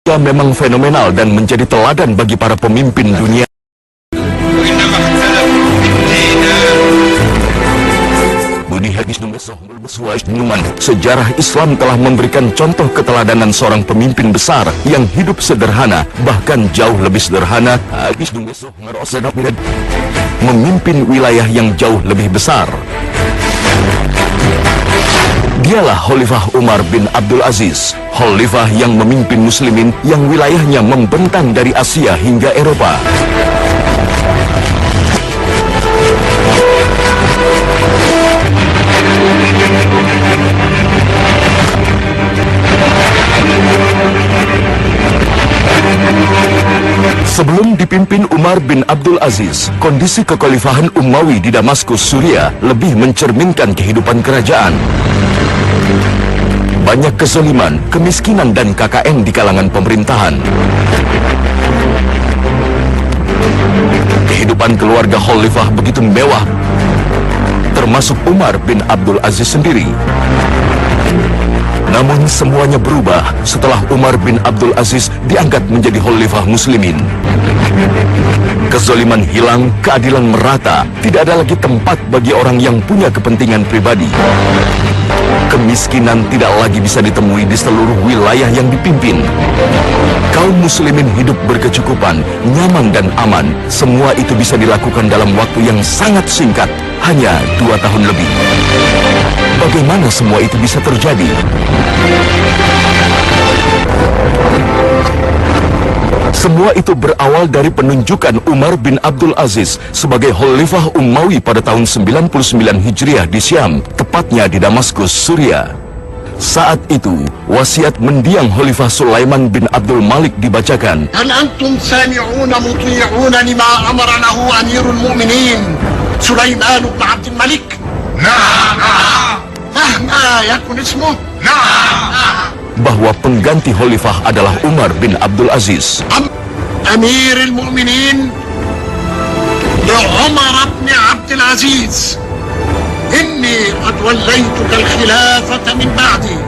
Ia memang fenomenal dan menjadi teladan bagi para pemimpin dunia. Sejarah Islam telah memberikan contoh keteladanan seorang pemimpin besar yang hidup sederhana, bahkan jauh lebih sederhana, memimpin wilayah yang jauh lebih besar. Dialah Khalifah Umar bin Abdul Aziz, khalifah yang memimpin muslimin yang wilayahnya membentang dari Asia hingga Eropa. Sebelum dipimpin Umar bin Abdul Aziz, kondisi kekhalifahan Umawi di Damaskus, Suriah lebih mencerminkan kehidupan kerajaan. Banyak kezaliman, kemiskinan dan KKN di kalangan pemerintahan. Kehidupan keluarga khalifah begitu mewah, termasuk Umar bin Abdul Aziz sendiri. Namun semuanya berubah setelah Umar bin Abdul Aziz diangkat menjadi khalifah muslimin. Kezaliman hilang, keadilan merata, tidak ada lagi tempat bagi orang yang punya kepentingan pribadi. Kemiskinan tidak lagi bisa ditemui di seluruh wilayah yang dipimpin. Kaum muslimin hidup berkecukupan, nyaman dan aman. Semua itu bisa dilakukan dalam waktu yang sangat singkat, hanya 2 tahun lebih. Bagaimana semua itu bisa terjadi? Semua itu berawal dari penunjukan Umar bin Abdul Aziz sebagai Khalifah Umawi pada tahun 99 Hijriah di Syam, tepatnya di Damaskus, Suriah. Saat itu, wasiat mendiang Khalifah Sulaiman bin Abdul Malik dibacakan. Hal antum sami'una muti'una lima amaranahu amirul mu'minin Sulaiman bin Abdul Malik? Na'am. Mahma yakun ismuh? Na'am. Bahwa pengganti khalifah adalah Umar bin Abdul Aziz. Amirul Mu'minin Umar bin Abdul Aziz, inni qad wallaituka al-khilafata min ba'di.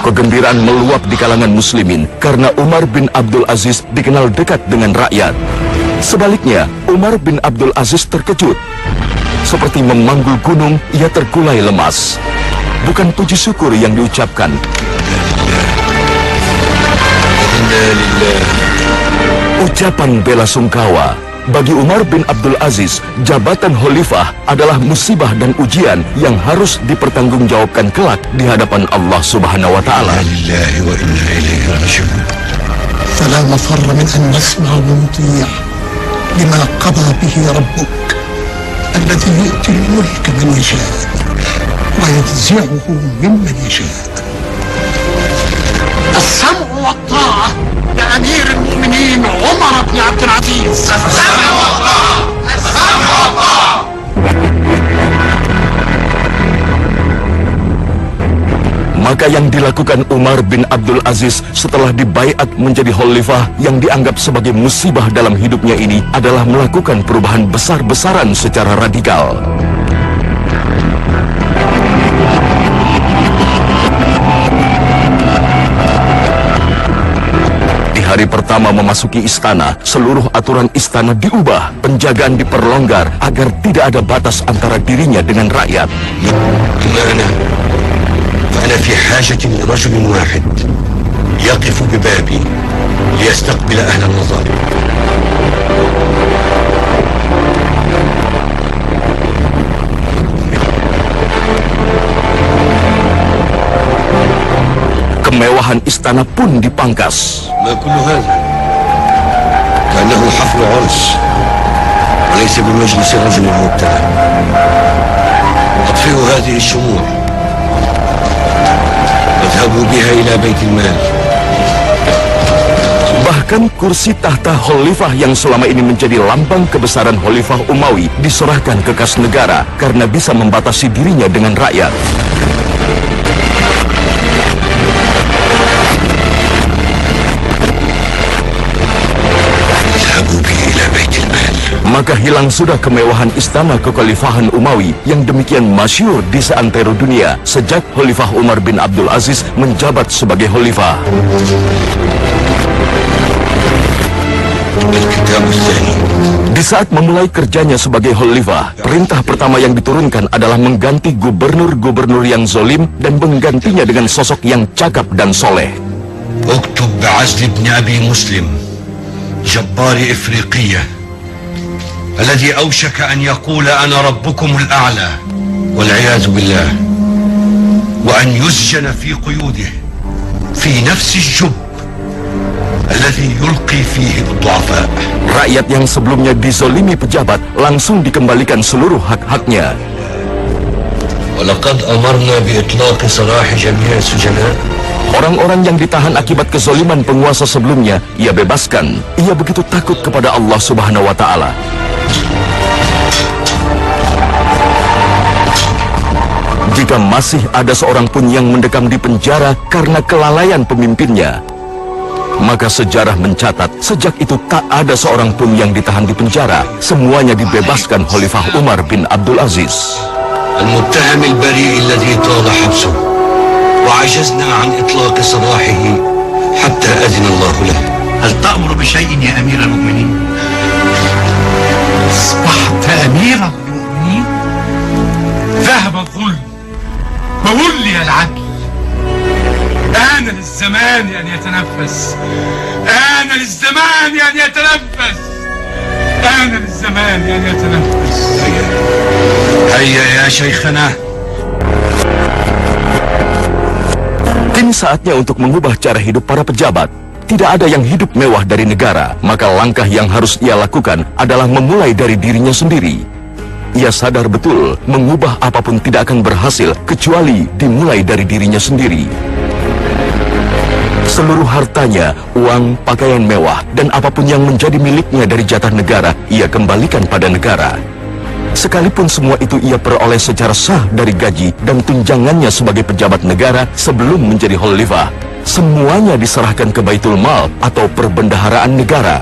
Kegembiraan meluap di kalangan muslimin karena Umar bin Abdul Aziz dikenal dekat dengan rakyat. Sebaliknya, Umar bin Abdul Aziz terkejut. Seperti memanggul gunung, ia terkulai lemas. Bukan puji syukur yang diucapkan. Ucapan bela sungkawa. Bagi Umar bin Abdul Aziz, jabatan khalifah adalah musibah dan ujian yang harus dipertanggungjawabkan kelak di hadapan Allah Subhanahu wa Ta'ala. فلا مفر من أن نسمع ونطيع بما قضى به ربك الذي يؤتي الملك من يشاء وينزعه ممن يشاء. السمع والطاعة لأمير المؤمنين عمر بن عبد العزيز. السمع والطاعة، السمع والطاعة. Maka yang dilakukan Umar bin Abdul Aziz setelah dibaiat menjadi khalifah yang dianggap sebagai musibah dalam hidupnya ini adalah melakukan perubahan besar-besaran secara radikal. Di hari pertama memasuki istana, seluruh aturan istana diubah, penjagaan diperlonggar agar tidak ada batas antara dirinya dengan rakyat. أنا في حاجة لرجل واحد يقف ببابي ليستقبل أهل النظام. Kemewahan istana pun dipangkas. ما كل هذا كأنه حفل عرس وليس بمجلس رجل مبتلى. أطفئوا هذه الشموع واذهبوا بها إلى بيت المال. Bahkan kursi tahta khalifah yang selama ini menjadi lambang kebesaran khalifah Umawi diserahkan ke kas negara karena bisa membatasi dirinya dengan rakyat. Maka hilang sudah kemewahan istana kekhalifahan Umawi yang demikian masyhur di seantero dunia sejak Khalifah Umar bin Abdul Aziz menjabat sebagai khalifah. Di saat memulai kerjanya sebagai khalifah, perintah pertama yang diturunkan adalah mengganti gubernur-gubernur yang zolim dan menggantinya dengan sosok yang cakap dan soleh. اكتب بعزل ابن أبي مسلم جبار إفريقية الذي أوشك أن يقول أنا ربكم الأعلى والعياذ بالله وأن يسجن في قيوده في نفس الجب الذي يلقي فيه الضعفاء. Rakyat yang sebelumnya dizolimi pejabat langsung dikembalikan seluruh hak-haknya. ولقد أمرنا بإطلاق سراح جميع السجناء. Orang-orang yang ditahan akibat kezoliman penguasa sebelumnya, ia bebaskan. Ia begitu takut kepada Allah Subhanahu wa Ta'ala. Jika masih ada seorang pun yang mendekam di penjara karena kelalaian pemimpinnya, maka sejarah mencatat sejak itu tak ada seorang pun yang ditahan di penjara. Semuanya dibebaskan Khalifah Umar bin Abdul Aziz. المتهم البريء الذي طال حبسه وعجزنا عن إطلاق سراحه حتى أذن الله له. هل تأمر بشيء يا أمير المؤمنين؟ أصبحت أمير المؤمنين؟ ذهب الظلم وولي العدل. آن للزمان أن يتنفس. آن للزمان أن يتنفس. آن للزمان أن يتنفس. هيا يا شيخنا. Kini saatnya untuk mengubah cara hidup para pejabat. Tidak ada yang hidup mewah dari negara, maka langkah yang harus ia lakukan adalah memulai dari dirinya sendiri. Ia sadar betul, mengubah apapun tidak akan berhasil kecuali dimulai dari dirinya sendiri. Seluruh hartanya, uang, pakaian mewah, dan apapun yang menjadi miliknya dari jatah negara, ia kembalikan pada negara. Sekalipun semua itu ia peroleh secara sah dari gaji dan tunjangannya sebagai pejabat negara sebelum menjadi khalifah, semuanya diserahkan ke Baitul Mal atau perbendaharaan negara.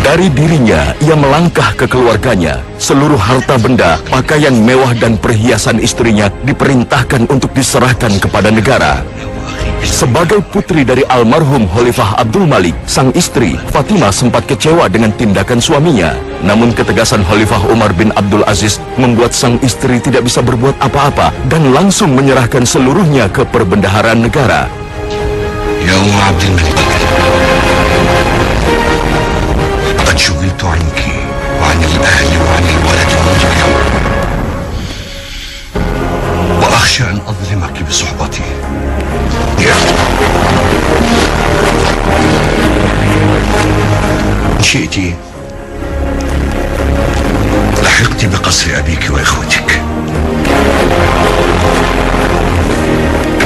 Dari dirinya, ia melangkah ke keluarganya. Seluruh harta benda, pakaian mewah dan perhiasan istrinya diperintahkan untuk diserahkan kepada negara. Sebagai putri dari almarhum Khalifah Abdul Malik, sang istri Fatimah sempat kecewa dengan tindakan suaminya. Namun ketegasan Khalifah Umar bin Abdul Aziz membuat sang istri tidak bisa berbuat apa-apa dan langsung menyerahkan seluruhnya ke perbendaharaan negara. يا أم عبد الملك قد شغلت عنك وعن الأهل وعن الولد منذ اليوم وأخشى أن أظلمك بصحبتي. إن شئت لحقت بقصر أبيك وإخوتك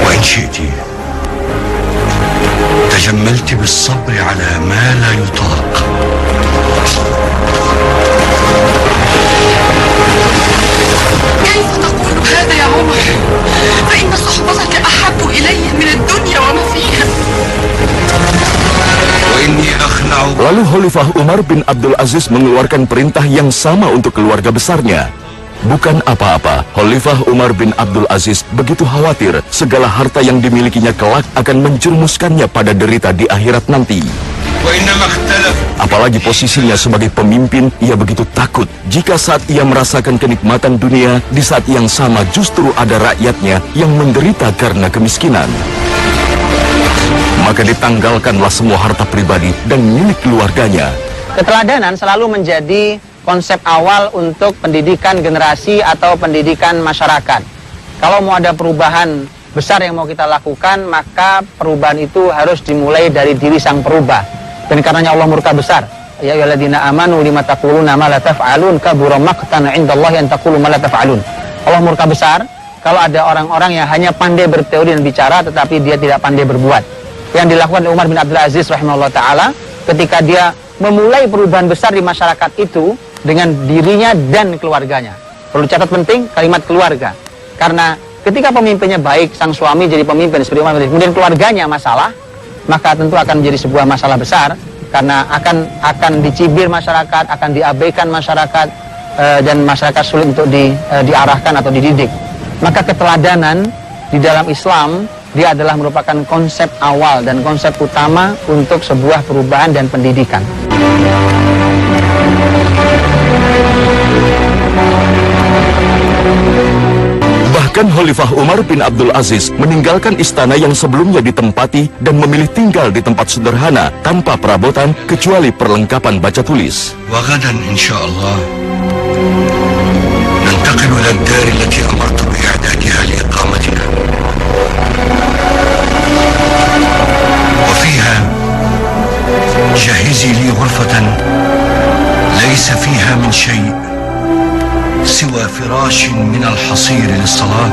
وإن شئت تجملت بالصبر على ما لا يطاق. كيف تقول هذا يا عمر؟ فإن صحبتك أحب إلي من الدنيا وما فيها. وإني أخلع. Lalu Khalifah Umar bin Abdul Aziz mengeluarkan perintah yang sama untuk keluarga besarnya. Bukan apa-apa, Khalifah Umar bin Abdul Aziz begitu khawatir segala harta yang dimilikinya kelak akan menjerumuskannya pada derita di akhirat nanti. وإنما اختلف. Apalagi posisinya sebagai pemimpin, ia begitu takut jika saat ia merasakan kenikmatan dunia, di saat yang sama justru ada rakyatnya yang menderita karena kemiskinan. Maka ditanggalkanlah semua harta pribadi dan milik keluarganya. Keteladanan selalu menjadi konsep awal untuk pendidikan generasi atau pendidikan masyarakat. Kalau mau ada perubahan besar yang mau kita lakukan, maka perubahan itu harus dimulai dari diri sang perubah. Dan karenanya Allah murka besar. Ya ayyuhalladzina amanu lima taquluna ma la taf'alun kabura maqtan 'indallahi an taqulu ma la taf'alun. Allah murka besar kalau ada orang-orang yang hanya pandai berteori dan bicara tetapi dia tidak pandai berbuat. Yang dilakukan oleh Umar bin Abdul Aziz rahimahullah taala ketika dia memulai perubahan besar di masyarakat itu dengan dirinya dan keluarganya. Perlu catat penting kalimat keluarga. Karena ketika pemimpinnya baik, sang suami jadi pemimpin seperti Umar, kemudian keluarganya masalah, maka tentu akan menjadi sebuah masalah besar karena akan dicibir masyarakat, akan diabaikan masyarakat, dan masyarakat sulit untuk diarahkan atau dididik. Maka keteladanan di dalam Islam dia adalah merupakan konsep awal dan konsep utama untuk sebuah perubahan dan pendidikan. Bahkan Khalifah Umar bin Abdul Aziz meninggalkan istana yang sebelumnya ditempati dan memilih tinggal di tempat sederhana tanpa perabotan kecuali perlengkapan baca tulis. وغدا إن شاء الله ننتقل إلى الدار التي أمرت بإعدادها لإقامتنا وفيها جهزي لي غرفة ليس فيها من شيء سوى فراش من الحصير للصلاة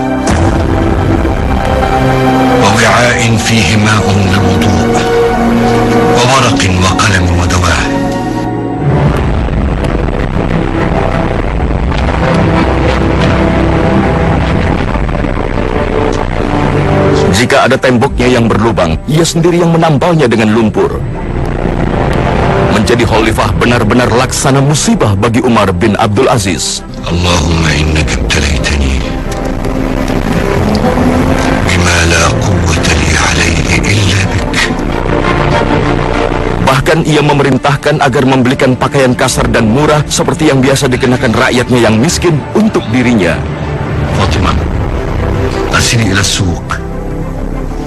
ووعاء فيه ماء للوضوء وورق وقلم ودواء. Jika ada temboknya yang berlubang, ia sendiri yang menambalnya dengan lumpur. Menjadi khalifah benar-benar laksana musibah bagi Umar bin Abdul Aziz. Allahumma innaka ibtalaitani bima la quwwata li alayhi illa bik. Bahkan ia memerintahkan agar membelikan pakaian kasar dan murah seperti yang biasa dikenakan rakyatnya yang miskin untuk dirinya. Fatimah, arsili ila as-suq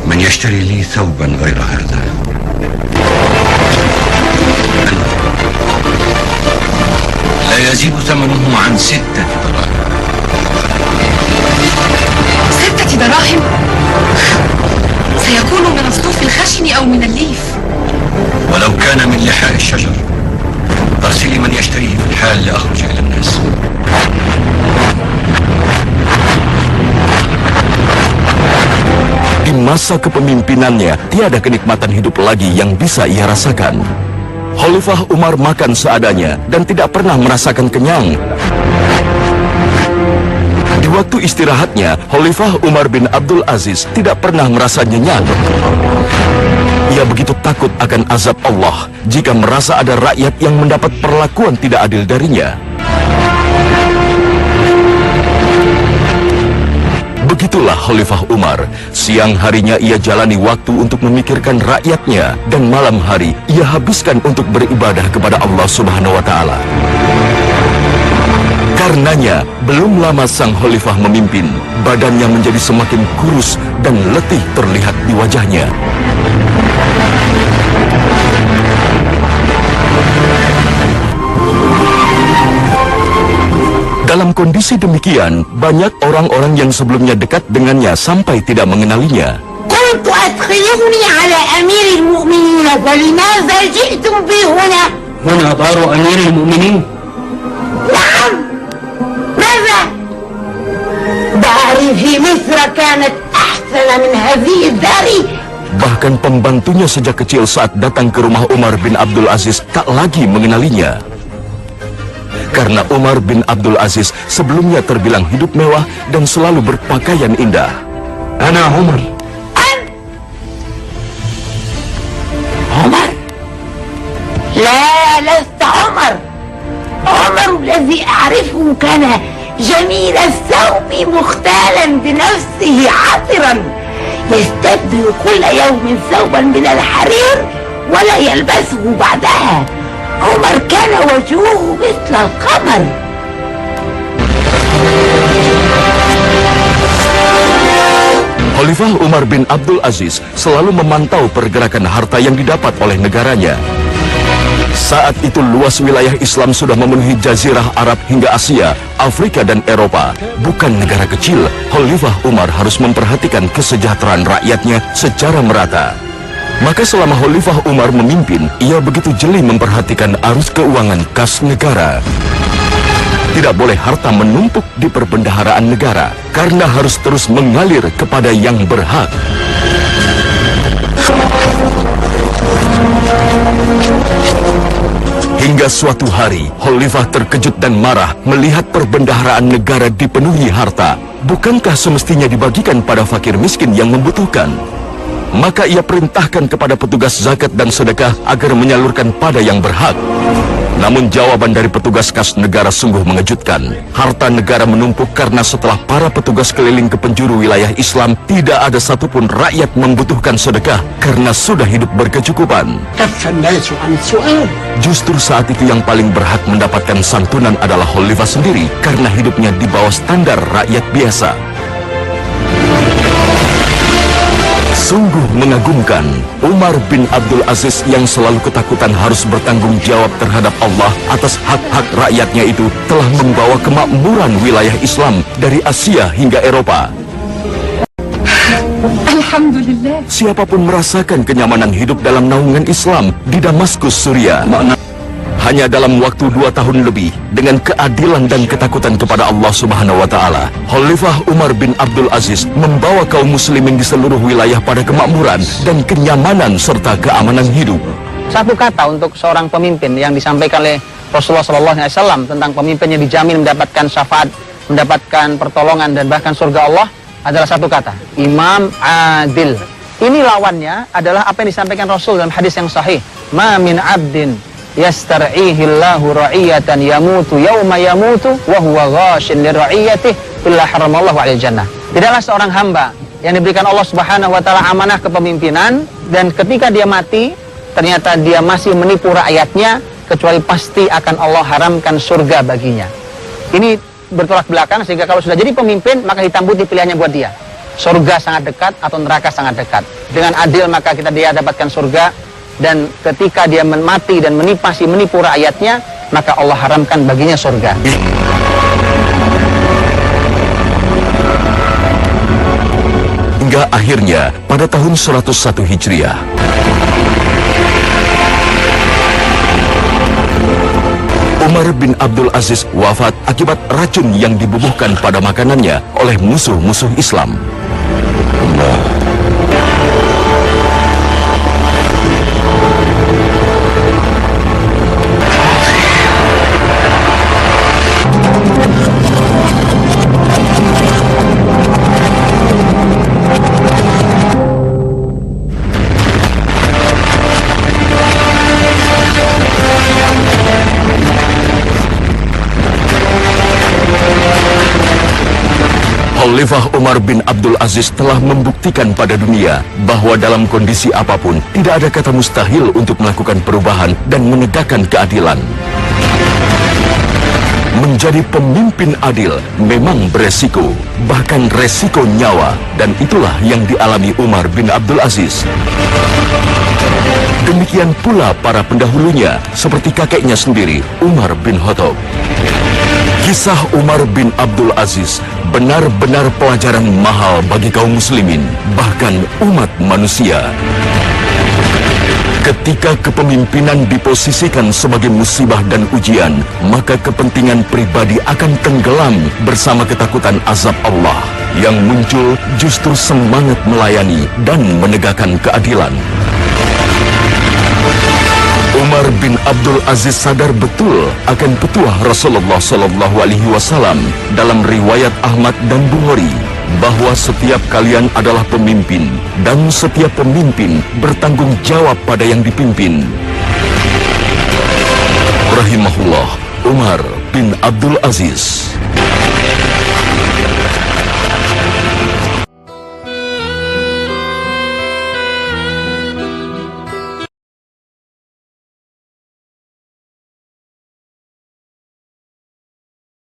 man yashtari li thawban ghayra hadha. لا يزيد ثمنه عن 6 دراهم. 6 دراهم؟ سيكون من الصوف الخشن أو من الليف. ولو كان من لحاء الشجر أرسلي من يشتريه في الحال لأخرج إلى الناس. Di masa kepemimpinannya, tiada kenikmatan hidup lagi yang bisa ia rasakan. Khalifah Umar makan seadanya dan tidak pernah merasakan kenyang. Di waktu istirahatnya, Khalifah Umar bin Abdul Aziz tidak pernah merasa nyenyak. Ia begitu takut akan azab Allah jika merasa ada rakyat yang mendapat perlakuan tidak adil darinya. Begitulah Khalifah Umar. Siang harinya ia jalani waktu untuk memikirkan rakyatnya, dan malam hari ia habiskan untuk beribadah kepada Allah Subhanahu wa Ta'ala. Karenanya, belum lama sang Khalifah memimpin, badannya menjadi semakin kurus dan letih terlihat di wajahnya. Dalam kondisi demikian, banyak orang-orang yang sebelumnya dekat dengannya sampai tidak mengenalinya. قلت أدخلوني على أمير المؤمنين فلماذا جئتم بي هنا؟ هنا دار أمير المؤمنين. نعم. ماذا؟ داري في مصر كانت أحسن من هذه الدار. Bahkan pembantunya sejak kecil saat datang ke rumah Umar bin Abdul Aziz tak lagi mengenalinya. Karena Umar bin Abdul Aziz sebelumnya terbilang hidup mewah dan selalu berpakaian indah. Ana Umar. عمر؟ لا لست عمر. عمر الذي أعرفه كان جميل الثوب مختالا بنفسه عطرا يستبدل كل يوم ثوبا من الحرير ولا يلبسه بعدها. عمر كان وجهه مثل القمر. Khalifah Umar bin Abdul Aziz selalu memantau pergerakan harta yang didapat oleh negaranya. Saat itu luas wilayah Islam sudah memenuhi Jazirah Arab hingga Asia, Afrika dan Eropa. Bukan negara kecil, Khalifah Umar harus memperhatikan kesejahteraan rakyatnya secara merata. Maka selama Khalifah Umar memimpin, ia begitu jeli memperhatikan arus keuangan kas negara. Tidak boleh harta menumpuk di perbendaharaan negara, karena harus terus mengalir kepada yang berhak. Hingga suatu hari, Khalifah terkejut dan marah melihat perbendaharaan negara dipenuhi harta. Bukankah semestinya dibagikan pada fakir miskin yang membutuhkan? Maka ia perintahkan kepada petugas zakat dan sedekah agar menyalurkan pada yang berhak. Namun jawaban dari petugas kas negara sungguh mengejutkan. Harta negara menumpuk karena setelah para petugas keliling ke penjuru wilayah Islam, tidak ada satupun rakyat membutuhkan sedekah karena sudah hidup berkecukupan. كف الناس عن السؤال. Justru saat itu yang paling berhak mendapatkan santunan adalah Khalifah sendiri karena hidupnya di bawah standar rakyat biasa. Sungguh mengagumkan, Umar bin Abdul Aziz yang selalu ketakutan harus bertanggung jawab terhadap Allah atas hak-hak rakyatnya itu telah membawa kemakmuran wilayah Islam dari Asia hingga Eropa. Alhamdulillah. Siapapun merasakan kenyamanan hidup dalam naungan Islam di Damaskus, Suriah. Hanya dalam waktu 2 tahun lebih, dengan keadilan dan ketakutan kepada Allah Subhanahu wa Ta'ala, Khalifah Umar bin Abdul Aziz membawa kaum muslimin di seluruh wilayah pada kemakmuran dan kenyamanan serta keamanan hidup. Satu kata untuk seorang pemimpin yang disampaikan oleh Rasulullah SAW tentang pemimpinnya dijamin mendapatkan syafaat, mendapatkan pertolongan dan bahkan surga Allah adalah satu kata, Imam Adil. Ini lawannya adalah apa yang disampaikan Rasul dalam hadis yang sahih, Ma min abdin yastar'ihillahu ra'iyatan yamutu yawma yamutu wa huwa ghashin li ra'iyatih illa haramallahu 'alal jannah. Tidaklah seorang hamba yang diberikan Allah Subhanahu wa taala amanah kepemimpinan dan ketika dia mati ternyata dia masih menipu rakyatnya, kecuali pasti akan Allah haramkan surga baginya. Ini bertolak belakang, sehingga kalau sudah jadi pemimpin maka hitam putih pilihannya buat dia. Surga sangat dekat atau neraka sangat dekat. Dengan adil maka dia dapatkan surga, dan ketika dia mati dan menipu rakyatnya, maka Allah haramkan baginya surga. Hingga akhirnya pada tahun 101 Hijriah, Umar bin Abdul Aziz wafat akibat racun yang dibubuhkan pada makanannya oleh musuh-musuh Islam. Khalifah Umar bin Abdul Aziz telah membuktikan pada dunia bahwa dalam kondisi apapun tidak ada kata mustahil untuk melakukan perubahan dan menegakkan keadilan. Menjadi pemimpin adil memang beresiko, bahkan resiko nyawa, dan itulah yang dialami Umar bin Abdul Aziz. Demikian pula para pendahulunya, seperti kakeknya sendiri, Umar bin Khattab. Kisah Umar bin Abdul Aziz benar-benar pelajaran mahal bagi kaum muslimin, bahkan umat manusia. Ketika kepemimpinan diposisikan sebagai musibah dan ujian, maka kepentingan pribadi akan tenggelam bersama ketakutan azab Allah. Yang muncul justru semangat melayani dan menegakkan keadilan. Umar bin Abdul Aziz sadar betul akan petuah Rasulullah SAW dalam riwayat Ahmad dan Bukhari bahwa setiap kalian adalah pemimpin dan setiap pemimpin bertanggung jawab pada yang dipimpin. Rahimahullah Umar bin Abdul Aziz.